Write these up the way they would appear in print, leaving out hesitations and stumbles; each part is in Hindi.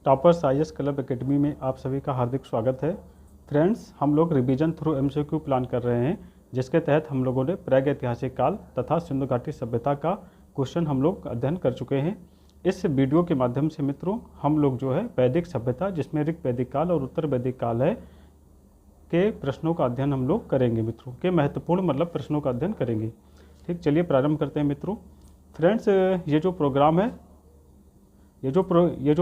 टॉपर्स आईएएस क्लब एकेडमी में आप सभी का हार्दिक स्वागत है। फ्रेंड्स, हम लोग रिवीजन थ्रू एमसीक्यू प्लान कर रहे हैं, जिसके तहत हम लोगों ने प्रागैतिहासिक काल तथा सिंधु घाटी सभ्यता का क्वेश्चन हम लोग अध्ययन कर चुके हैं। इस वीडियो के माध्यम से मित्रों हम लोग जो है वैदिक सभ्यता, जिसमें ऋग वैदिक काल और उत्तर वैदिक काल है, के प्रश्नों का अध्ययन हम लोग करेंगे। मित्रों के महत्वपूर्ण प्रश्नों का अध्ययन करेंगे। ठीक, चलिए प्रारंभ करते हैं मित्रों। फ्रेंड्स, ये जो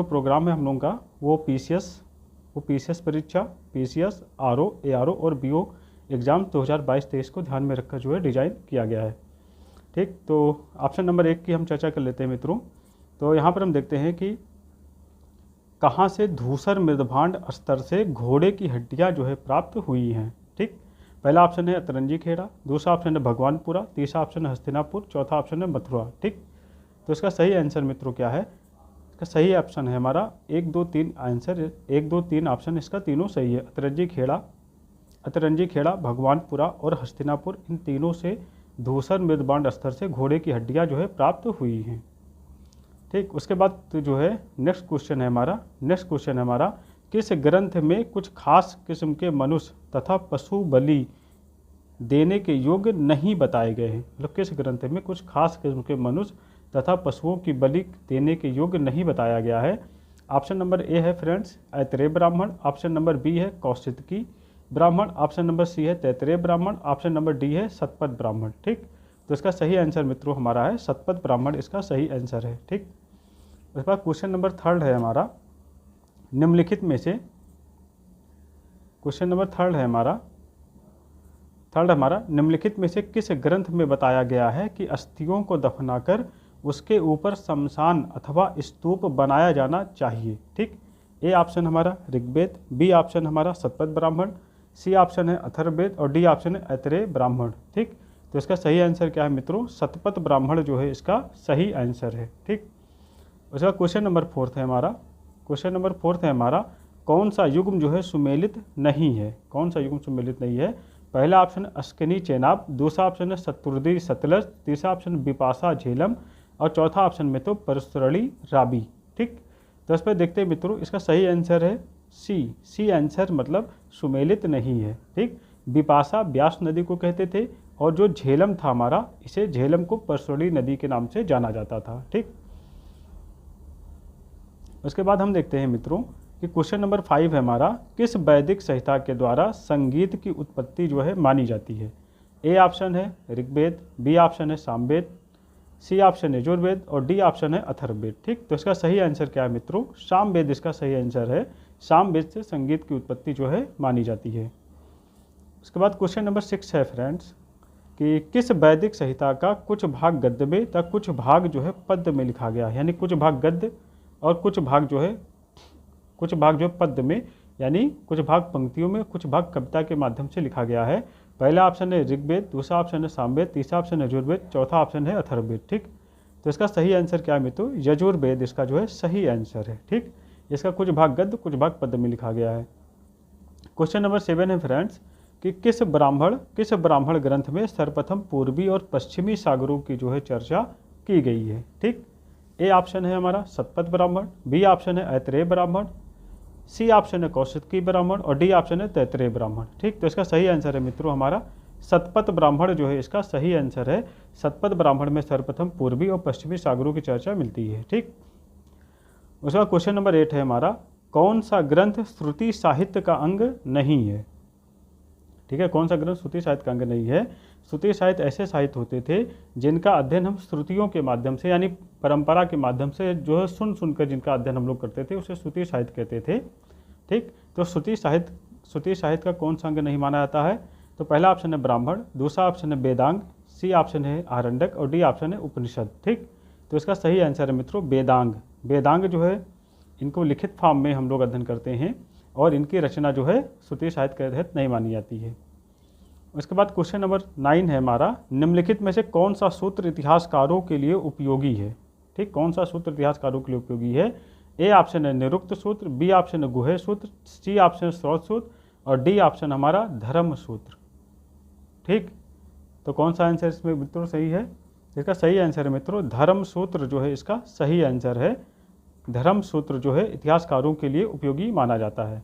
प्रोग्राम है हम लोगों का वो पीसीएस परीक्षा, पीसीएस, आरओ, एआरओ और बीओ एग्ज़ाम 2022-23 को ध्यान में रखकर जो है डिज़ाइन किया गया है। ठीक, तो ऑप्शन नंबर 1 की हम चर्चा कर लेते हैं मित्रों। तो यहाँ पर हम देखते हैं कि कहाँ से धूसर मृदभांड स्तर से घोड़े की हड्डियाँ जो है प्राप्त हुई हैं। ठीक, पहला ऑप्शन है अतरंजी खेड़ा, दूसरा ऑप्शन है भगवानपुरा, तीसरा ऑप्शन है हस्तिनापुर, चौथा ऑप्शन है मथुरा। ठीक, तो इसका सही आंसर मित्रों क्या है? इसका सही ऑप्शन है हमारा 1, 2, 3 आंसर, 1, 2, 3 ऑप्शन इसका तीनों सही है। अतरंजी खेड़ा, भगवानपुरा और हस्तिनापुर, इन तीनों से धूसर मृदभांड स्तर से घोड़े की हड्डियाँ जो है प्राप्त हुई हैं। ठीक, उसके बाद तो जो है नेक्स्ट क्वेश्चन है हमारा किस ग्रंथ में कुछ खास किस्म के मनुष्य तथा पशु बलि देने के योग्य नहीं बताए गए हैं? मतलब किस ग्रंथ में कुछ खास किस्म के मनुष्य तथा पशुओं की बलि देने के योग्य नहीं बताया गया है? ऑप्शन नंबर ए है फ्रेंड्स ऐतरेय ब्राह्मण, ऑप्शन नंबर बी है कौशितकी ब्राह्मण, ऑप्शन नंबर सी है तैतरेय ब्राह्मण, ऑप्शन नंबर डी है सतपथ ब्राह्मण। ठीक, तो इसका सही आंसर मित्रों हमारा है सतपथ ब्राह्मण, इसका सही आंसर है। ठीक, उसके बाद क्वेश्चन नंबर 3 है हमारा निम्नलिखित में से निम्नलिखित में से किस ग्रंथ में बताया गया है कि अस्थियों को दफनाकर उसके ऊपर शमशान अथवा स्तूप बनाया जाना चाहिए? ठीक, ए ऑप्शन हमारा ऋग्वेद, बी ऑप्शन हमारा सतपथ ब्राह्मण, सी ऑप्शन है अथर्ववेद और डी ऑप्शन है ऐतरेय ब्राह्मण। ठीक, तो इसका सही आंसर क्या है मित्रों? सतपथ ब्राह्मण जो है इसका सही आंसर है। ठीक, उसका क्वेश्चन नंबर 4 है हमारा कौन सा युग्म जो है सुमेलित नहीं है? पहला ऑप्शन अश्किनी चेनाब, दूसरा ऑप्शन है शतुर्दी सतलज, तीसरा ऑप्शन बिपाशा झेलम और चौथा ऑप्शन में तो परसुरली राबी। ठीक, तो इस पर देखते हैं मित्रों, इसका सही आंसर है सी आंसर, मतलब सुमेलित नहीं है। ठीक, बिपाशा ब्यास नदी को कहते थे और जो झेलम था हमारा, इसे झेलम को परसुरली नदी के नाम से जाना जाता था। ठीक, उसके बाद हम देखते हैं मित्रों कि क्वेश्चन नंबर 5 है हमारा किस वैदिक संहिता के द्वारा संगीत की उत्पत्ति जो है मानी जाती है? ए ऑप्शन है ऋग्वेद, बी ऑप्शन है सामवेद, सी ऑप्शन है यजुर्वेद और डी ऑप्शन है अथर्ववेद। ठीक, तो इसका सही आंसर क्या है मित्रों? सामवेद इसका सही आंसर है। सामवेद से संगीत की उत्पत्ति जो है मानी जाती है। उसके बाद क्वेश्चन नंबर 6 है फ्रेंड्स कि किस वैदिक संहिता का कुछ भाग गद्य में तथा कुछ भाग जो है पद्य में लिखा गया है? यानी कुछ भाग गद्य और कुछ भाग जो है पद्य में, यानी कुछ भाग पंक्तियों में, कुछ भाग कविता के माध्यम से लिखा गया है। पहला ऑप्शन है ऋग्वेद, दूसरा ऑप्शन है सामवेद, तीसरा ऑप्शन है यजुर्वेद, चौथा ऑप्शन है अथर्ववेद। ठीक, तो इसका सही आंसर क्या है मित्रों? यजुर्वेद इसका जो है सही आंसर है। ठीक, इसका कुछ भाग गद्य कुछ भाग पद्य में लिखा गया है। क्वेश्चन नंबर 7 है फ्रेंड्स कि किस ब्राह्मण ग्रंथ में सर्वप्रथम पूर्वी और पश्चिमी सागरों की जो है चर्चा की गई है? ठीक, ए ऑप्शन है हमारा सतपथ ब्राह्मण, बी ऑप्शन है ऐतरेय ब्राह्मण, सी ऑप्शन है कौशितकी ब्राह्मण और डी ऑप्शन है तैतरेय ब्राह्मण। ठीक, तो इसका सही आंसर है मित्रों हमारा सतपथ ब्राह्मण जो है इसका सही आंसर है। सतपथ ब्राह्मण में सर्वप्रथम पूर्वी और पश्चिमी सागरों की चर्चा मिलती है। ठीक, उसका क्वेश्चन नंबर 8 है हमारा कौन सा ग्रंथ श्रुति साहित्य का अंग नहीं है? ठीक है, कौन सा ग्रंथ श्रुति साहित्य का अंग नहीं है? श्रुति साहित्य ऐसे साहित्य होते थे जिनका अध्ययन हम श्रुतियों के माध्यम से, यानी परंपरा के माध्यम से जो है सुनकर जिनका अध्ययन हम लोग करते थे उसे श्रुति साहित्य कहते थे। ठीक, तो श्रुति साहित्य का कौन सा अंग नहीं माना जाता है? तो पहला ऑप्शन है ब्राह्मण, दूसरा ऑप्शन है वेदांग, सी ऑप्शन है आरण्यक और डी ऑप्शन है उपनिषद। ठीक, तो इसका सही आंसर है मित्रों वेदांग जो है इनको लिखित फॉर्म में हम लोग अध्ययन करते हैं और इनकी रचना जो है श्रुति साहित्य के तहत नहीं मानी जाती है। उसके बाद क्वेश्चन नंबर 9 है हमारा निम्नलिखित में से कौन सा सूत्र इतिहासकारों के लिए उपयोगी है? ठीक, कौन सा सूत्र इतिहासकारों के लिए उपयोगी है? ए ऑप्शन है निरुक्त सूत्र, बी ऑप्शन है गुह्य सूत्र, सी ऑप्शन है स्रोत सूत्र और डी ऑप्शन हमारा धर्म सूत्र। ठीक, तो कौन सा आंसर इसमें मित्रों सही है? इसका सही आंसर है मित्रों धर्म सूत्र जो है इसका सही आंसर है। धर्म सूत्र जो है इतिहासकारों के लिए उपयोगी माना जाता है।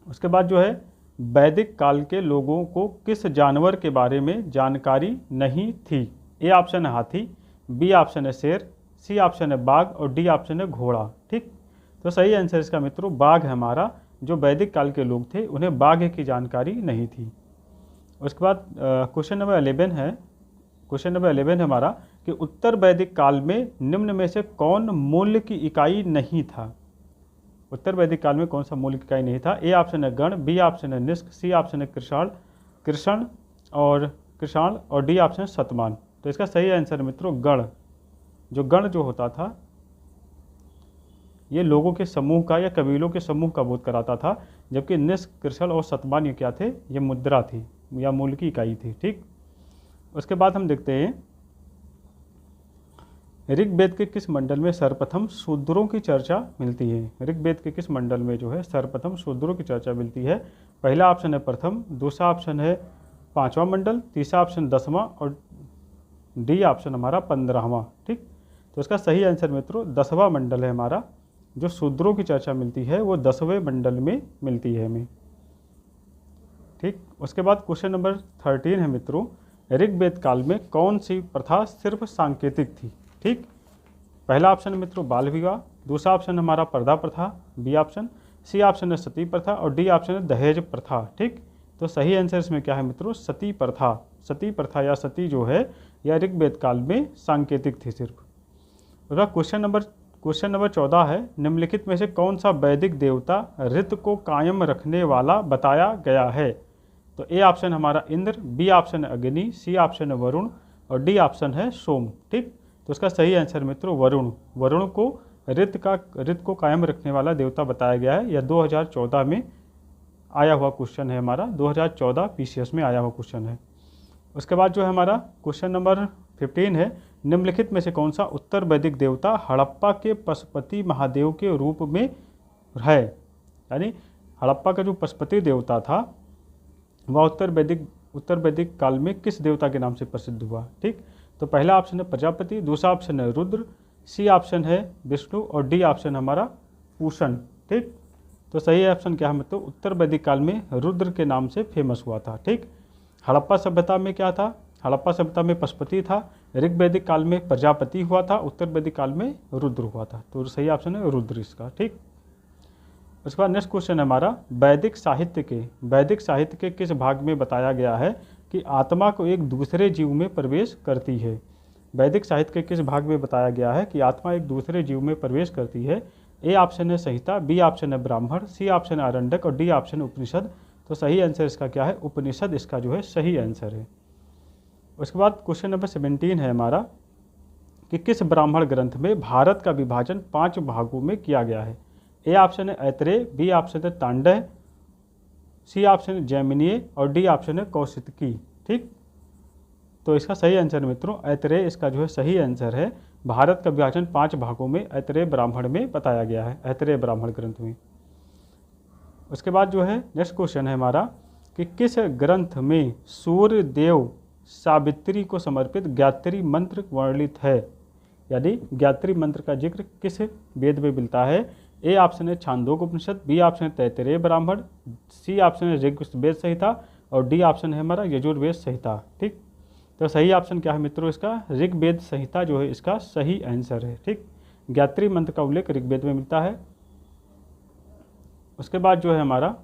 उसके बाद जो है वैदिक काल के लोगों को किस जानवर के बारे में जानकारी नहीं थी? ए ऑप्शन है हाथी, बी ऑप्शन है शेर, सी ऑप्शन है बाघ और डी ऑप्शन है घोड़ा। ठीक, तो सही आंसर इसका मित्रों बाघ है हमारा। जो वैदिक काल के लोग थे उन्हें बाघ की जानकारी नहीं थी। उसके बाद क्वेश्चन नंबर 11 है। क्वेश्चन नंबर 11 है हमारा कि उत्तर वैदिक काल में निम्न में से कौन मूल्य की इकाई नहीं था? उत्तर वैदिक काल में कौन सा मूल्य की इकाई नहीं था? ए ऑप्शन है गण, बी ऑप्शन है निष्क, सी ऑप्शन है कृषण और डी ऑप्शन है शतमान। तो इसका सही आंसर है मित्रों गण। जो गण जो होता था ये लोगों के समूह का या कबीलों के समूह का बोध कराता था, जबकि निष्क, कृषण और शतमान ये क्या थे? ये मुद्रा थी या मूल्य की इकाई थी। ठीक, उसके बाद हम देखते हैं ऋग्वेद के किस मंडल में सर्वप्रथम शूद्रों की चर्चा मिलती है? ऋग्वेद के किस मंडल में जो है सर्वप्रथम शूद्रों की चर्चा मिलती है? पहला ऑप्शन है प्रथम, दूसरा ऑप्शन है 5वां मंडल, तीसरा ऑप्शन 10वां और डी ऑप्शन हमारा 15वां। ठीक, तो इसका सही आंसर मित्रों 10वां मंडल है हमारा। जो शूद्रों की चर्चा मिलती है वो 10वें मंडल में मिलती है हमें। ठीक, उसके बाद क्वेश्चन नंबर 13 है मित्रों, ऋग्वेद काल में कौन सी प्रथा सिर्फ सांकेतिक थी? ठीक, पहला ऑप्शन मित्रों बाल विवाह, दूसरा ऑप्शन हमारा पर्दा प्रथा, बी ऑप्शन, सी ऑप्शन है सती प्रथा और डी ऑप्शन है दहेज प्रथा। ठीक, तो सही आंसर इसमें क्या है मित्रों? सती प्रथा। सती प्रथा या सती जो है यह ऋग्वेद काल में सांकेतिक थी सिर्फ। उसका क्वेश्चन नंबर 14 है, निम्नलिखित में से कौन सा वैदिक देवता ऋतु को कायम रखने वाला बताया गया है? तो ए ऑप्शन हमारा इंद्र, बी ऑप्शन है अग्नि, सी ऑप्शन है वरुण और डी ऑप्शन है सोम। ठीक, तो इसका सही आंसर मित्रों वरुण। वरुण को ऋतु को कायम रखने वाला देवता बताया गया है। यह 2014 में आया हुआ क्वेश्चन है हमारा, 2014 PCS में आया हुआ क्वेश्चन है। उसके बाद जो है हमारा क्वेश्चन नंबर 15 है, निम्नलिखित में से कौन सा उत्तर वैदिक देवता हड़प्पा के पशुपति महादेव के रूप में है? यानी हड़प्पा का जो पशुपति देवता था वह उत्तर वैदिक काल में किस देवता के नाम से प्रसिद्ध हुआ? ठीक, तो पहला ऑप्शन है प्रजापति, दूसरा ऑप्शन है रुद्र, सी ऑप्शन है विष्णु और डी ऑप्शन हमारा पूषण। ठीक, तो सही ऑप्शन क्या है मतलब उत्तर वैदिक काल में रुद्र के नाम से फेमस हुआ था। ठीक, हड़प्पा सभ्यता में क्या था? हड़प्पा सभ्यता में पशुपति था, ऋग्वैदिक काल में प्रजापति हुआ था, उत्तर वैदिक काल में रुद्र हुआ था। तो सही ऑप्शन है रुद्र इसका। ठीक, उसके बाद नेक्स्ट क्वेश्चन है हमारा, वैदिक साहित्य के किस भाग में बताया गया है कि आत्मा को एक दूसरे जीव में प्रवेश करती है? वैदिक साहित्य के किस भाग में बताया गया है कि आत्मा एक दूसरे जीव में प्रवेश करती है? ए ऑप्शन है संहिता, बी ऑप्शन है ब्राह्मण, सी ऑप्शन है आरण्यक और डी ऑप्शन है उपनिषद। तो सही आंसर इसका क्या है? उपनिषद इसका जो है सही आंसर है। उसके बाद क्वेश्चन नंबर 17 है हमारा कि किस ब्राह्मण ग्रंथ में भारत का विभाजन 5 भागों में किया गया है? ए ऑप्शन है ऐतरेय, बी ऑप्शन है तांडव, सी ऑप्शन है जैमिनीय और डी ऑप्शन है कौशिकी। ठीक, तो इसका सही आंसर मित्रों ऐतरेय इसका जो है सही आंसर है। भारत का विभाजन 5 भागों में ऐतरेय ब्राह्मण में बताया गया है, ऐतरेय ब्राह्मण ग्रंथ में। उसके बाद जो है नेक्स्ट क्वेश्चन है हमारा कि किस ग्रंथ में सूर्य देव सावित्री को समर्पित गायत्री मंत्र वर्णित है? यानी गायत्री मंत्र का जिक्र किस वेद में मिलता है? ए ऑप्शन है छांदोग्य उपनिषद, बी ऑप्शन है तैतरेय ब्राह्मण, सी ऑप्शन है ऋग्वेद संहिता और डी ऑप्शन है हमारा यजुर्वेद संहिता। ठीक, तो सही ऑप्शन क्या है मित्रों इसका? ऋग्वेद संहिता जो है इसका सही आंसर है। ठीक, गायत्री मंत्र का उल्लेख ऋग्वेद में मिलता है। उसके बाद जो है हमारा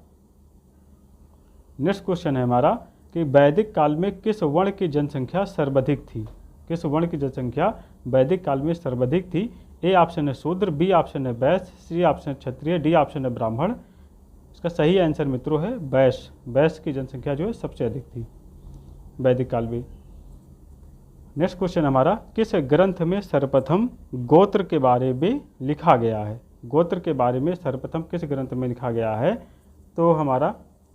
नेक्स्ट क्वेश्चन है हमारा कि वैदिक काल में किस वर्ण की जनसंख्या सर्वाधिक थी? किस वर्ण की जनसंख्या वैदिक काल में सर्वाधिक थी? ए ऑप्शन है शूद्र, बी ऑप्शन है वैश्य, सी ऑप्शन है क्षत्रिय, डी ऑप्शन है ब्राह्मण। इसका सही आंसर मित्रों है वैश्य। वैश्य की जनसंख्या जो है सबसे अधिक थी वैदिक काल में। नेक्स्ट क्वेश्चन हमारा, किस ग्रंथ में सर्वप्रथम गोत्र के बारे में लिखा गया है? गोत्र के बारे में सर्वप्रथम किस ग्रंथ में लिखा गया है? तो हमारा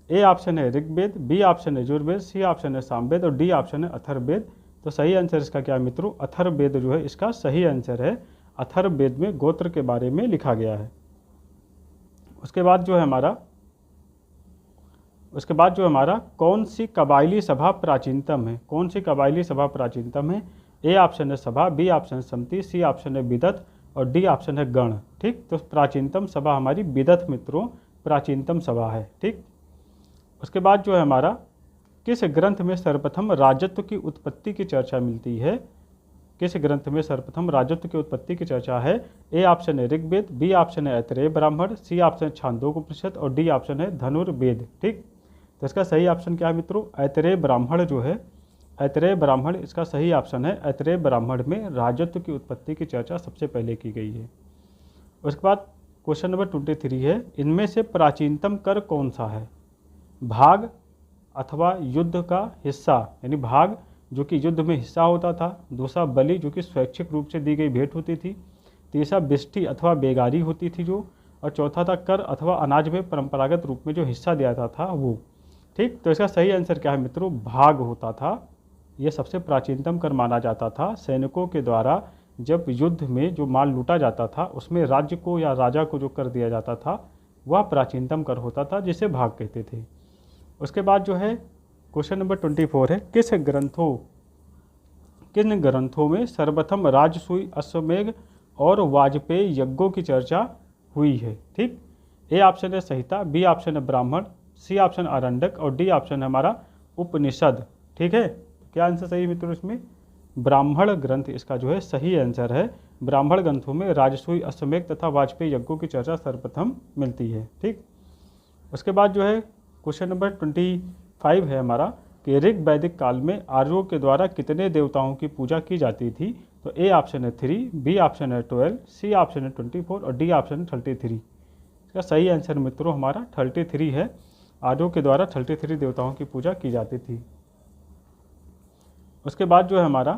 ए ऑप्शन है ऋग्वेद, बी ऑप्शन है यजुर्वेद, सी ऑप्शन है सामवेद और डी ऑप्शन है अथर्ववेद। तो सही आंसर इसका क्या है मित्रों? अथर्ववेद जो है इसका सही आंसर है। अथर्ववेद में गोत्र के बारे में लिखा गया है। उसके बाद जो है हमारा कौन सी कबायली सभा प्राचीनतम है? कौन सी कबायली सभा प्राचीनतम है? ए ऑप्शन है सभा, बी ऑप्शन है समिति, सी ऑप्शन है विदत और डी ऑप्शन है गण। ठीक, तो प्राचीनतम सभा हमारी विदथ मित्रों प्राचीनतम सभा है। ठीक, उसके बाद जो है हमारा किस ग्रंथ में सर्वप्रथम राजत्व की उत्पत्ति की चर्चा मिलती है? किस ग्रंथ में सर्वप्रथम राजत्व की उत्पत्ति की चर्चा है? ए ऑप्शन है ऋग्वेद, बी ऑप्शन है ऐतरेय ब्राह्मण, सी ऑप्शन है छांदोग्योपनिषद और डी ऑप्शन है धनुर्वेद। ठीक, तो इसका सही ऑप्शन क्या है मित्रों? ऐतरेय ब्राह्मण जो है, ऐतरेय ब्राह्मण इसका सही ऑप्शन है। ऐतरेय ब्राह्मण में राजत्व की उत्पत्ति की चर्चा सबसे पहले की गई है। उसके बाद क्वेश्चन नंबर 23 है, इनमें से प्राचीनतम कर कौन सा है? भाग अथवा युद्ध का हिस्सा, यानी भाग जो कि युद्ध में हिस्सा होता था, दूसरा बलि जो कि स्वैच्छिक रूप से दी गई भेंट होती थी, तीसरा बिष्टी अथवा बेगारी होती थी जो, और चौथा था कर अथवा अनाज में परंपरागत रूप में जो हिस्सा दिया जाता था वो। ठीक, तो इसका सही आंसर क्या है मित्रों? भाग होता था। यह सबसे प्राचीनतम कर माना जाता था। सैनिकों के द्वारा जब युद्ध में जो माल लूटा जाता था उसमें राज्य को या राजा को जो कर दिया जाता था वह प्राचीनतम कर होता था, जिसे भाग कहते थे। उसके बाद जो है क्वेश्चन नंबर 24 है, किन ग्रंथों में सर्वप्रथम राजसूय, अश्वमेध और वाजपेयी यज्ञों की चर्चा हुई है? ठीक, ए ऑप्शन है संहिता, बी ऑप्शन है ब्राह्मण, सी ऑप्शन आरण्यक और डी ऑप्शन है हमारा उपनिषद। ठीक है, क्या आंसर सही है मित्रों? इसमें ब्राह्मण ग्रंथ इसका जो है सही आंसर है। ब्राह्मण ग्रंथों में राजसूय, अश्वमेध तथा वाजपेयी यज्ञों की चर्चा सर्वप्रथम मिलती है। ठीक, उसके बाद जो है क्वेश्चन नंबर 25 है हमारा कि ऋग वैदिक काल में आर्यों के द्वारा कितने देवताओं की पूजा की जाती थी? तो ए ऑप्शन है 3, बी ऑप्शन है 12, सी ऑप्शन है 24 और डी ऑप्शन है 33। इसका सही आंसर मित्रों हमारा 33 है। आर्यों के द्वारा 33 देवताओं की पूजा की जाती थी। उसके बाद जो है हमारा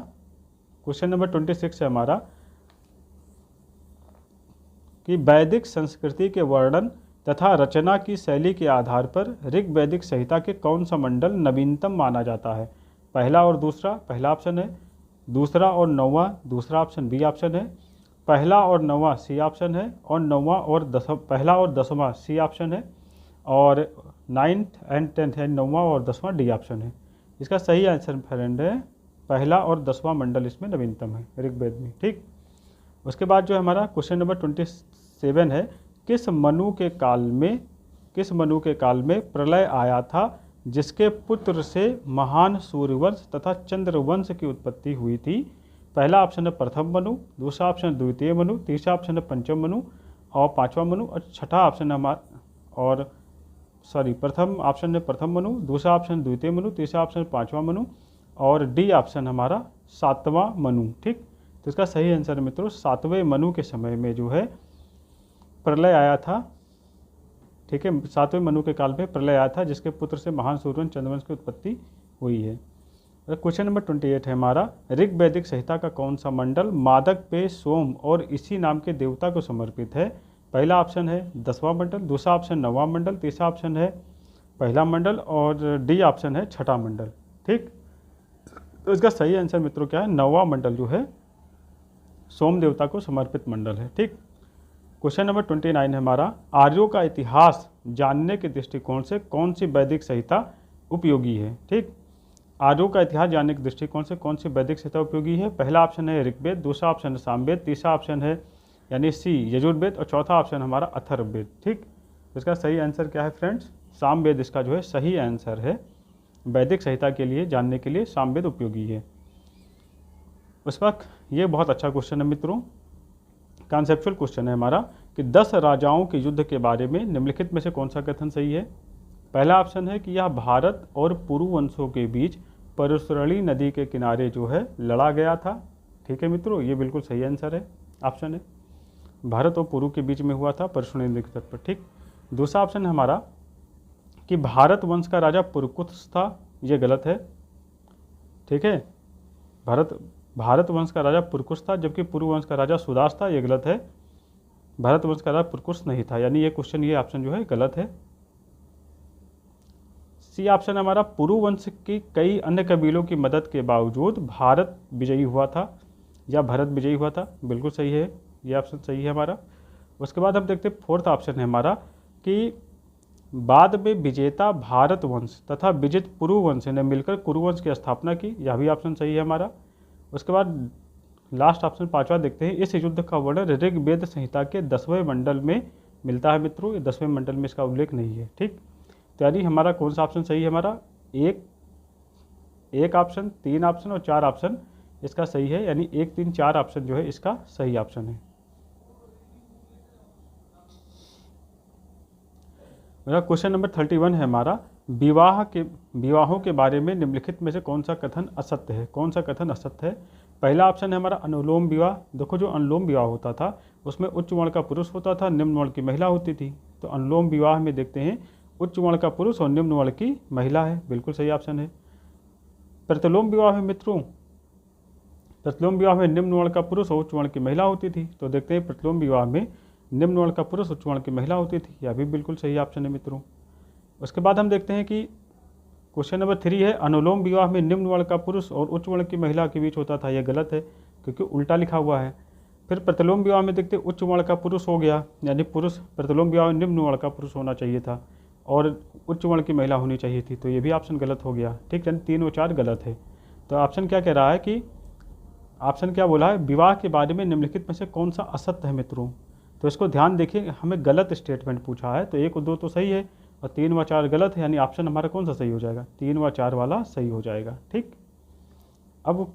क्वेश्चन नंबर 26 है हमारा कि वैदिक संस्कृति के वर्णन तथा रचना की शैली के आधार पर ऋग वैदिक संहिता के कौन सा मंडल नवीनतम माना जाता है? पहला और दूसरा, पहला ऑप्शन है, दूसरा और नौवां, दूसरा ऑप्शन बी ऑप्शन है, पहला और नौवां सी ऑप्शन है, और नौवां और पहला और 10वां सी ऑप्शन है, और 9th एंड 10th है नौवां और 10वां डी ऑप्शन है। इसका सही आंसर फ्रेंड है पहला और 10वां मंडल इसमें नवीनतम है ऋग्वेद में। ठीक, उसके बाद जो हमारा क्वेश्चन नंबर 27 है, किस मनु के काल में प्रलय आया था जिसके पुत्र से महान सूर्यवंश तथा चंद्रवंश की उत्पत्ति हुई थी? पहला ऑप्शन है प्रथम मनु, दूसरा ऑप्शन है द्वितीय मनु, तीसरा ऑप्शन है पंचम मनु और पांचवा मनु, और छठा ऑप्शन है प्रथम ऑप्शन है प्रथम मनु, दूसरा ऑप्शन द्वितीय मनु, तीसरा ऑप्शन पांचवा मनु और डी ऑप्शन हमारा 7वां मनु। ठीक, तो इसका सही आंसर मित्रों 7वें मनु के समय में जो है प्रलय आया था। ठीक है, 7वें मनु के काल में प्रलय आया था जिसके पुत्र से महान सूर्यवंश चंद्रवंश की उत्पत्ति हुई है। क्वेश्चन नंबर 28 है हमारा, ऋग वैदिक संहिता का कौन सा मंडल मादक पेय सोम और इसी नाम के देवता को समर्पित है? पहला ऑप्शन है 10वां मंडल, दूसरा ऑप्शन 9वां मंडल, तीसरा ऑप्शन है पहला मंडल और डी ऑप्शन है छठा मंडल। ठीक, तो इसका सही आंसर मित्रों क्या है? 9वां मंडल जो है सोम देवता को समर्पित मंडल है। ठीक, क्वेश्चन नंबर 29 है हमारा, आर्यों का इतिहास जानने के दृष्टिकोण से कौन सी वैदिक संहिता उपयोगी है? ठीक, आर्यों का इतिहास जानने के दृष्टिकोण से कौन सी वैदिक संहिता उपयोगी है? पहला ऑप्शन है ऋग्वेद, दूसरा ऑप्शन है सामवेद, तीसरा ऑप्शन है यानी सी यजुर्वेद और चौथा ऑप्शन हमारा अथर्ववेद। ठीक, तो इसका सही आंसर क्या है फ्रेंड्स? सामवेद इसका जो है सही आंसर है। वैदिक संहिता के लिए जानने के लिए सामवेद उपयोगी है। उस वक्त ये बहुत अच्छा क्वेश्चन है मित्रों, कॉन्सेप्चुअल क्वेश्चन है हमारा कि 10 राजाओं के युद्ध के बारे में निम्नलिखित में से कौन सा कथन सही है? पहला ऑप्शन है कि यह भारत और पुरु वंशों के बीच परशुरणी नदी के किनारे जो है लड़ा गया था। ठीक है मित्रों, ये बिल्कुल सही आंसर है, ऑप्शन है भारत और पुरु के बीच में हुआ था परशुरणी नदी के तट पर। ठीक, दूसरा ऑप्शन है हमारा कि भारत वंश का राजा पुरकुत्स था, ये गलत है। ठीक है, भारत वंश का राजा पुरकुश था जबकि पुरु वंश का राजा सुदास था, ये गलत है। भारत वंश का राजा पुरकुश नहीं था, यानी ये क्वेश्चन ये ऑप्शन जो है गलत है। सी ऑप्शन हमारा पुरु वंश की कई अन्य कबीलों की मदद के बावजूद भारत विजयी हुआ था या भारत विजयी हुआ था, बिल्कुल सही है, ये ऑप्शन सही है हमारा। उसके बाद हम देखते हैं फोर्थ ऑप्शन है हमारा कि बाद में विजेता भारत वंश तथा विजित पुरु वंश ने मिलकर कुरु वंश की स्थापना की, यह भी ऑप्शन सही है हमारा। उसके बाद लास्ट ऑप्शन पांचवा देखते हैं। इस युद्ध का वर्णन ऋग्वेद संहिता के 10वें मंडल में मिलता है मित्रों, ये 10वें मंडल में इसका उल्लेख नहीं है। ठीक, तो यानी हमारा कौन सा ऑप्शन सही है? हमारा एक ऑप्शन, 3 ऑप्शन और 4 ऑप्शन इसका सही है, यानी 1, 3, 4 ऑप्शन जो है इसका सही ऑप्शन है। मेरा क्वेश्चन नंबर 31 है हमारा, विवाहों के बारे में निम्नलिखित में से कौन सा कथन असत्य है? कौन सा कथन असत्य है? पहला ऑप्शन है हमारा अनुलोम विवाह। देखो, जो अनुलोम विवाह होता था उसमें उच्च वर्ण का पुरुष होता था, निम्न वर्ण की महिला होती थी। तो अनुलोम विवाह में देखते हैं उच्च वर्ण का पुरुष और निम्न वर्ण की महिला है, बिल्कुल सही ऑप्शन है। प्रतिलोम विवाह में मित्रों, प्रतिलोम विवाह में निम्न वर्ण का पुरुष और उच्च वर्ण की महिला होती थी। तो देखते हैं प्रतिलोम विवाह में निम्न वर्ण का पुरुष उच्च वर्ण की महिला होती थी, यह भी बिल्कुल सही ऑप्शन है मित्रों। उसके बाद हम देखते हैं कि क्वेश्चन नंबर 3 है, अनुलोम विवाह में निम्न वर्ण का पुरुष और उच्च वर्ण की महिला के बीच होता था, यह गलत है क्योंकि उल्टा लिखा हुआ है। फिर प्रतिलोम विवाह में देखते उच्च वर्ण का पुरुष हो गया, यानी पुरुष, प्रतिलोम विवाह में निम्न वर्ण का पुरुष होना चाहिए था और उच्च वर्ण की महिला होनी चाहिए थी, तो ये भी ऑप्शन गलत हो गया। ठीक, यानी 3 और 4 गलत है। तो ऑप्शन क्या कह रहा है कि ऑप्शन क्या बोला है, विवाह के बारे में निम्नलिखित में से कौन सा असत्य है मित्रों? तो इसको ध्यान देखिए, हमें गलत स्टेटमेंट पूछा है, तो 1 और 2 तो सही है और 3 व 4 गलत है, यानी ऑप्शन हमारा कौन सा सही हो जाएगा? 3 व 4 वाला सही हो जाएगा। ठीक, अब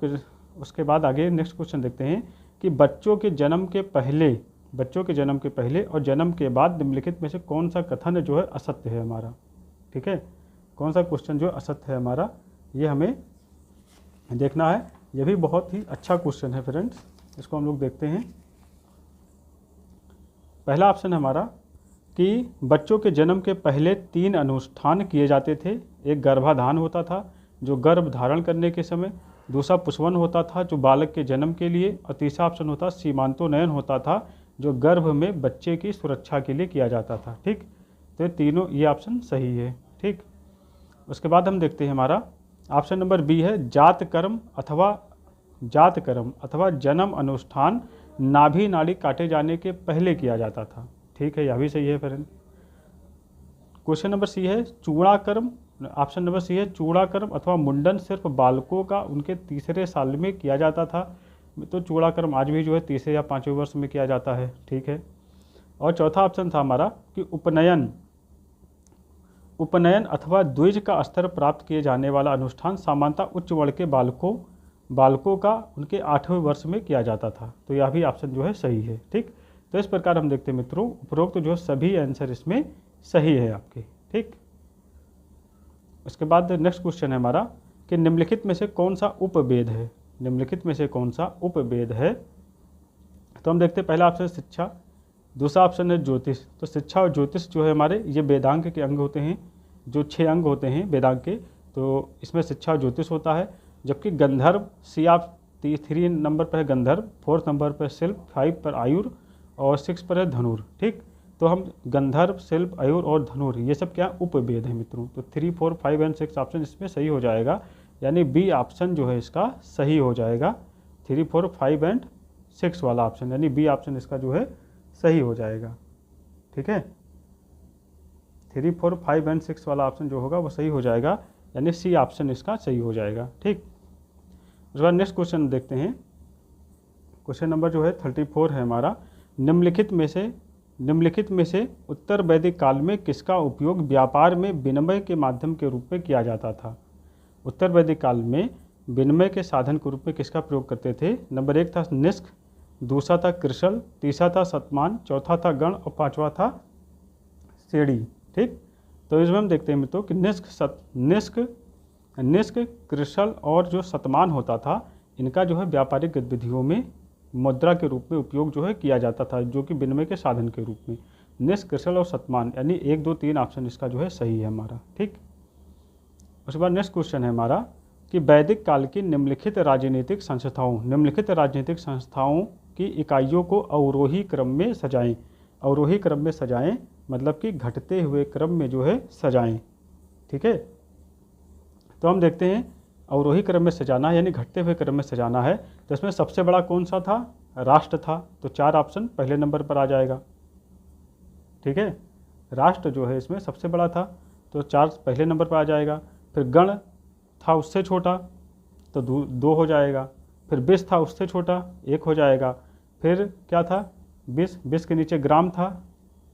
उसके बाद आगे नेक्स्ट क्वेश्चन देखते हैं कि बच्चों के जन्म के पहले और जन्म के बाद निम्नलिखित में से कौन सा कथन जो है असत्य है हमारा? ठीक है, कौन सा क्वेश्चन जो असत्य है हमारा, ये हमें देखना है। यह भी बहुत ही अच्छा क्वेश्चन है फ्रेंड्स, इसको हम लोग देखते हैं। पहला ऑप्शन है हमारा कि बच्चों के जन्म के पहले 3 अनुष्ठान किए जाते थे। एक गर्भाधान होता था जो गर्भ धारण करने के समय, दूसरा पुष्पन होता था जो बालक के जन्म के लिए, और तीसरा ऑप्शन होता सीमांतोनयन होता था जो गर्भ में बच्चे की सुरक्षा के लिए किया जाता था। ठीक, तो तीनों ये ऑप्शन सही है। ठीक, उसके बाद हम देखते हैं हमारा ऑप्शन नंबर बी है, जात कर्म अथवा जन्म अनुष्ठान नाभि नाड़ी काटे जाने के पहले किया जाता था। ठीक है, यह भी सही है फ्रेंड। क्वेश्चन नंबर सी है, चूड़ाकर्म, ऑप्शन नंबर सी है, चूड़ाकर्म अथवा मुंडन सिर्फ बालकों का उनके तीसरे साल में किया जाता था। तो चूड़ाकर्म आज भी जो है तीसरे या 5वें वर्ष में किया जाता है। ठीक है, और चौथा ऑप्शन था हमारा कि उपनयन अथवा द्विज का स्तर प्राप्त किए जाने वाला अनुष्ठान सामान्यतः उच्च वर्ण के बालकों का उनके 8वें वर्ष में किया जाता था। तो यह भी ऑप्शन जो है सही है। ठीक, तो इस प्रकार हम देखते हैं मित्रों, उपरोक्त जो सभी आंसर इसमें सही है आपके। ठीक, उसके बाद नेक्स्ट क्वेश्चन है हमारा कि निम्नलिखित में से कौन सा उपवेद है? निम्नलिखित में से कौन सा उपवेद है? तो हम देखते हैं, पहला ऑप्शन शिक्षा, दूसरा ऑप्शन है ज्योतिष। तो शिक्षा और ज्योतिष जो है हमारे ये वेदांग के अंग होते हैं, जो 6 अंग होते हैं वेदांग के, तो इसमें शिक्षा और ज्योतिष होता है। जबकि गंधर्व, सी आप 3 नंबर पर है गंधर्व, 4th नंबर पर शिल्प, 5 पर आयुर और 6 पर है धनुर। ठीक, तो हम गंधर्व, शिल्प, आयुर और धनुर ये सब क्या उपवेद है मित्रों। तो 3, 4, 5 एंड 6 ऑप्शन इसमें सही हो जाएगा, यानी बी ऑप्शन जो है इसका सही हो जाएगा। 3, 4, 5 एंड 6 वाला ऑप्शन, यानी बी ऑप्शन इसका जो है सही हो जाएगा। ठीक है, 3, 4, 5 एंड 6 वाला ऑप्शन जो होगा वो सही हो जाएगा, यानी सी ऑप्शन इसका सही हो जाएगा। ठीक, उसके बाद नेक्स्ट क्वेश्चन देखते हैं। क्वेश्चन नंबर जो है 34 है हमारा, निम्नलिखित में से उत्तर वैदिक काल में किसका उपयोग व्यापार में विनिमय के माध्यम के रूप में किया जाता था? उत्तर वैदिक काल में विनिमय के साधन के रूप में किसका प्रयोग करते थे? नंबर 1 था निष्क, दूसरा था कृशल, तीसरा था सतमान, चौथा था गण और 5वां था सेड़ी। ठीक, तो इसमें हम देखते हैं मित्रों कि निष्क, कृशल और जो सतमान होता था, इनका जो है व्यापारिक गतिविधियों में मुद्रा के रूप में उपयोग जो है किया जाता था, जो कि विनिमय के साधन के रूप में। निष्क, कृशल और सतमान, यानी 1, 2, 3 ऑप्शन इसका जो है सही है हमारा। ठीक, उसके बाद नेक्स्ट क्वेश्चन है हमारा कि वैदिक काल की निम्नलिखित राजनीतिक संस्थाओं की इकाइयों को अवरोही क्रम में सजाएं। अवरोही क्रम में सजाएं मतलब कि घटते हुए क्रम में जो है सजाएं। ठीक है, तो हम देखते हैं अवरोही क्रम में सजाना यानी घटते हुए क्रम में सजाना है, तो इसमें सबसे बड़ा कौन सा था? राष्ट्र था, तो 4 ऑप्शन पहले नंबर पर आ जाएगा। ठीक है, राष्ट्र जो है इसमें सबसे बड़ा था, तो 4 पहले नंबर पर आ जाएगा। फिर गण था उससे छोटा, तो 2 हो जाएगा। फिर 20 था उससे छोटा 1 हो जाएगा, फिर क्या था 20 के नीचे ग्राम था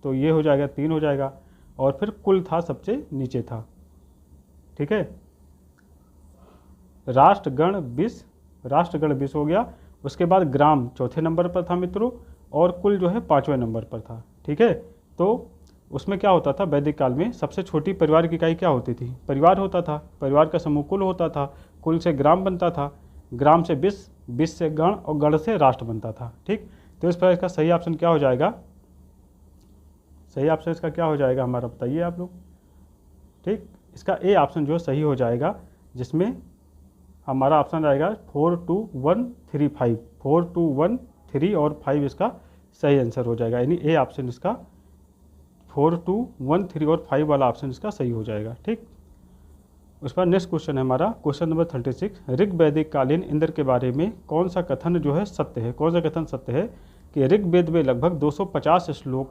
तो ये हो जाएगा 3 हो जाएगा, और फिर कुल था सबसे नीचे था। ठीक है, राष्ट्रगण 20 हो गया। उसके बाद ग्राम चौथे नंबर पर था मित्रों, और कुल जो है 5वें नंबर पर था। ठीक है, तो उसमें क्या होता था वैदिक काल में, सबसे छोटी परिवार की इकाई क्या होती थी, परिवार होता था, परिवार का समूह कुल होता था, कुल से ग्राम बनता था, ग्राम से 20 से गण और गण से राष्ट्र बनता था। ठीक, तो इस पर इसका सही ऑप्शन क्या हो जाएगा, सही ऑप्शन इसका क्या हो जाएगा हमारा, बताइए आप लोग। ठीक, इसका ए ऑप्शन जो सही हो जाएगा, जिसमें हमारा ऑप्शन आएगा 4 2 1 3 5, 4 2 1 3 और 5 इसका सही आंसर हो जाएगा, यानी ए ऑप्शन इसका 4 2 1 3 और 5 वाला ऑप्शन इसका सही हो जाएगा। ठीक, उस पर नेक्स्ट क्वेश्चन है हमारा क्वेश्चन नंबर 36, ऋग्वैदिक कालीन इंद्र के बारे में कौन सा कथन जो है सत्य है, कौन सा कथन सत्य है कि ऋग्वेद में लगभग 250 श्लोक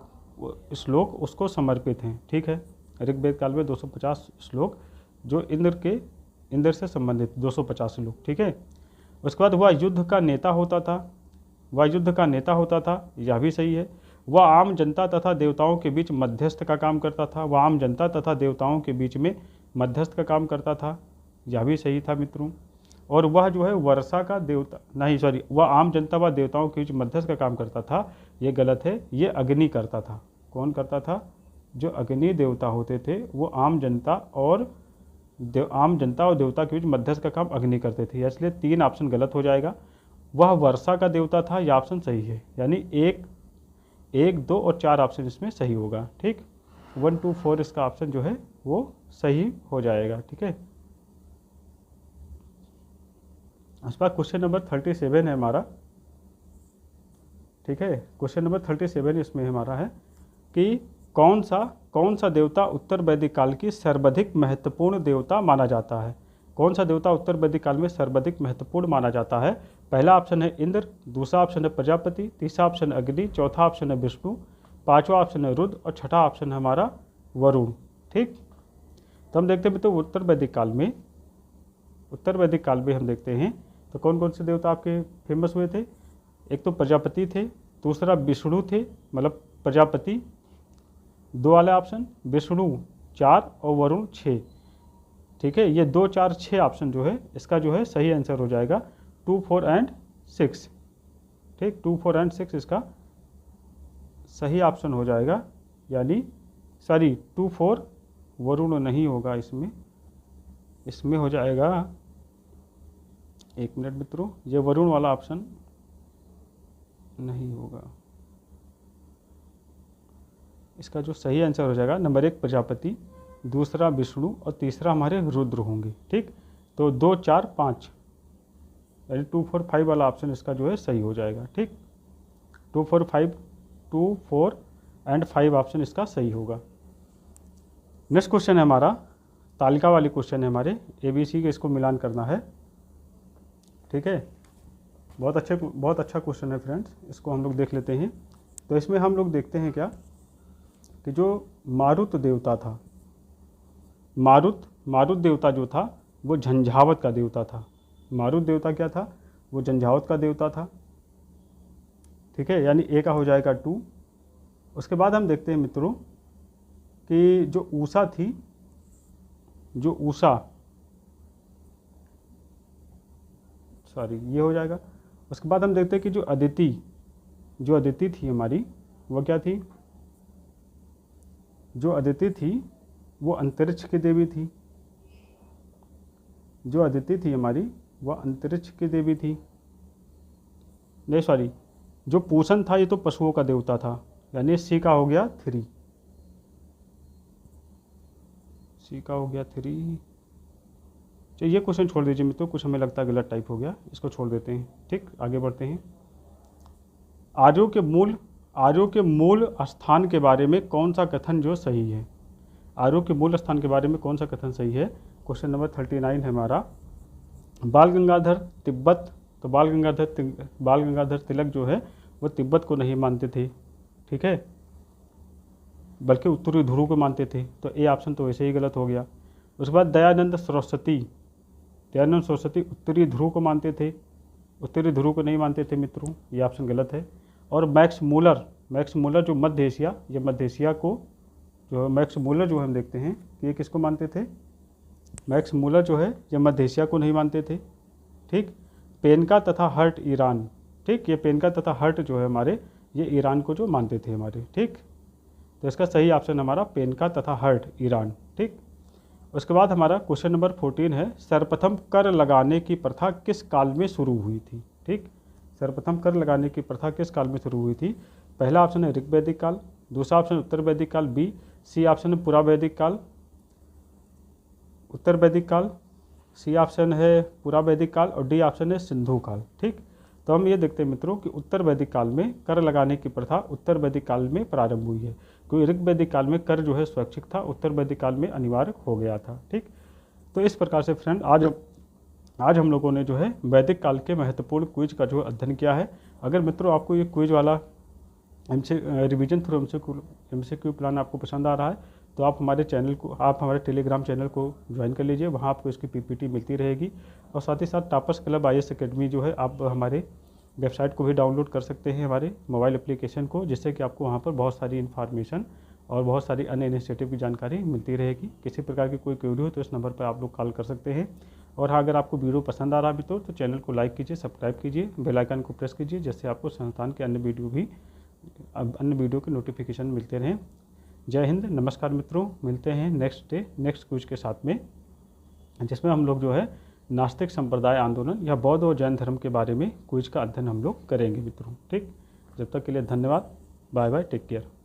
उसको समर्पित हैं। ठीक है, ऋग्वेद काल में 250 श्लोक जो इंद्र से संबंधित 250 श्लोक। ठीक है, उसके बाद वह युद्ध का नेता होता था, यह भी सही है। वह आम जनता तथा देवताओं के बीच मध्यस्थ का काम करता था, वह आम जनता तथा देवताओं के बीच में मध्यस्थ का काम करता था, यह भी सही था मित्रों। और वह जो है वर्षा का देवता नहीं, सॉरी, वह आम जनता व देवताओं के बीच मध्यस्थ का काम करता था, ये गलत है, ये अग्नि करता था। कौन करता था, जो अग्नि देवता होते थे वो आम जनता और देवता के बीच मध्यस्थ का काम अग्नि करते थे, इसलिए 3 ऑप्शन गलत हो जाएगा। वह वर्षा का देवता था, यह ऑप्शन सही है, यानी 1, 2 और 4 ऑप्शन इसमें सही होगा। ठीक, 1 2 4 इसका ऑप्शन जो है वो सही हो जाएगा। ठीक है, उसके बाद क्वेश्चन नंबर 37 है हमारा। ठीक है, क्वेश्चन नंबर 37 इसमें हमारा है कि कौन सा देवता उत्तर वैदिक काल की सर्वाधिक महत्वपूर्ण देवता माना जाता है, कौन सा देवता उत्तर वैदिक काल में सर्वाधिक महत्वपूर्ण माना जाता है। पहला ऑप्शन है इंद्र, दूसरा ऑप्शन है प्रजापति, तीसरा ऑप्शन है अग्नि, चौथा ऑप्शन है विष्णु, 5वां ऑप्शन है रुद्र और 6ठा ऑप्शन है हमारा वरुण। ठीक, तो हम देखते हैं तो उत्तर वैदिक काल में हम देखते हैं तो कौन कौन से देवता आपके फेमस हुए थे। एक तो प्रजापति थे, दूसरा विष्णु थे, मतलब प्रजापति 2 वाले ऑप्शन, विष्णु 4 और वरुण 6। ठीक है, ये 2 4 6 ऑप्शन जो है इसका जो है सही आंसर हो जाएगा 2 4 एंड 6। ठीक, 2 4 एंड 6 इसका सही ऑप्शन हो जाएगा, यानी सॉरी 2 4 वरुण नहीं होगा, इसमें हो जाएगा, 1 मिनट मित्रों, ये वरुण वाला ऑप्शन नहीं होगा, इसका जो सही आंसर हो जाएगा नंबर 1 प्रजापति, दूसरा विष्णु और तीसरा हमारे रुद्र होंगे। ठीक, तो 2 4 5 यानी 2 4 5 वाला ऑप्शन इसका जो है सही हो जाएगा। ठीक, 2 4 एंड 5 ऑप्शन इसका सही होगा। नेक्स्ट क्वेश्चन है हमारा तालिका वाली क्वेश्चन है हमारे ABC के, इसको मिलान करना है। ठीक है, बहुत अच्छा क्वेश्चन है फ्रेंड्स, इसको हम लोग देख लेते हैं। तो इसमें हम लोग देखते हैं क्या कि जो मारुत देवता था, मारुत देवता जो था वो झंझावत का देवता था। मारुत देवता क्या था, वो झंझावत का देवता था। ठीक है, यानी ए का हो जाएगा 2। उसके बाद हम देखते हैं मित्रों कि जो उषा थी, ये हो जाएगा। उसके बाद हम देखते हैं कि जो अदिति थी हमारी, वो क्या थी, जो अदिति थी वो अंतरिक्ष की देवी थी, जो अदिति थी हमारी वह अंतरिक्ष की देवी थी। नहीं सॉरी, जो पूषण था ये तो पशुओं का देवता था, यानी सी का हो गया 3, सी का हो गया 3। चलिए ये क्वेश्चन छोड़ दीजिए मित्रों, कुछ हमें लगता है गलत टाइप हो गया, इसको छोड़ देते हैं। ठीक, आगे बढ़ते हैं। आर्यों के मूल स्थान के बारे में कौन सा कथन जो सही है, आर्यों के मूल स्थान के बारे में कौन सा कथन सही है। क्वेश्चन नंबर 39 है हमारा। बाल गंगाधर तिब्बत, तो बाल गंगाधर तिलक जो है वो तिब्बत को नहीं मानते थे। ठीक है, बल्कि उत्तरी ध्रुव को मानते थे, तो ए ऑप्शन तो वैसे ही गलत हो गया। उसके बाद दयानंद सरस्वती उत्तरी ध्रुव को मानते थे, उत्तरी ध्रुव को नहीं मानते थे मित्रों, ये ऑप्शन गलत है। और मैक्स मूलर जो मध्य एशिया, ये मध्य एशिया को जो मैक्स मूलर जो हम देखते हैं कि ये किसको मानते थे, मैक्स मूलर जो है ये मध्य एशिया को नहीं मानते थे। ठीक, पेनका तथा हर्ट ईरान, ठीक, ये पेनका तथा हर्ट जो है हमारे, ये ईरान को जो मानते थे हमारे। ठीक, तो इसका सही ऑप्शन हमारा पेनका तथा हर्ट ईरान। ठीक, उसके बाद हमारा क्वेश्चन नंबर 14 है, सर्वप्रथम कर लगाने की प्रथा किस काल में शुरू हुई थी। ठीक, सर्वप्रथम कर लगाने की प्रथा किस काल में शुरू हुई थी। पहला ऑप्शन है ऋग वैदिक काल, दूसरा ऑप्शन उत्तर वैदिक काल, बी सी ऑप्शन है पुरा वैदिक काल, उत्तर वैदिक काल, सी ऑप्शन है पुरा वैदिक काल और डी ऑप्शन है सिंधु काल। ठीक, तो हम ये देखते हैं मित्रों कि उत्तर वैदिक काल में कर लगाने की प्रथा उत्तर वैदिक काल में प्रारंभ हुई है, क्योंकि ऋग वैदिक काल में कर जो है स्वैच्छिक था, उत्तर वैदिक काल में अनिवार्य हो गया था। ठीक, तो इस प्रकार से फ्रेंड आज हम लोगों ने जो है वैदिक काल के महत्वपूर्ण क्विज का जो अध्ययन किया है। अगर मित्रों आपको ये क्विज वाला रिवीजन थ्रू MCQ प्लान आपको पसंद आ रहा है तो आप हमारे टेलीग्राम चैनल को ज्वाइन कर लीजिए, वहाँ आपको इसकी PPT मिलती रहेगी। और साथ ही साथ टॉपर्स क्लब IAS अकेडमी जो है आप हमारे वेबसाइट को भी डाउनलोड कर सकते हैं, हमारे मोबाइल एप्लीकेशन को, जिससे कि आपको वहाँ पर बहुत सारी इन्फॉर्मेशन और बहुत सारी अन्य इनिशिएटिव की जानकारी मिलती रहेगी। किसी प्रकार की कोई क्वेरी हो तो इस नंबर पर आप लोग कॉल कर सकते हैं। और हाँ, अगर आपको वीडियो पसंद आ रहा है तो चैनल को लाइक कीजिए, सब्सक्राइब कीजिए, बेल आइकन को प्रेस कीजिए, जिससे आपको संस्थान के अन्य वीडियो के नोटिफिकेशन मिलते रहें। जय हिंद, नमस्कार मित्रों, मिलते हैं नेक्स्ट क्विज के साथ में, जिसमें हम लोग जो है नास्तिक संप्रदाय आंदोलन या बौद्ध और जैन धर्म के बारे में क्विज का अध्ययन हम लोग करेंगे मित्रों। ठीक, जब तक के लिए धन्यवाद, बाय बाय, टेक केयर।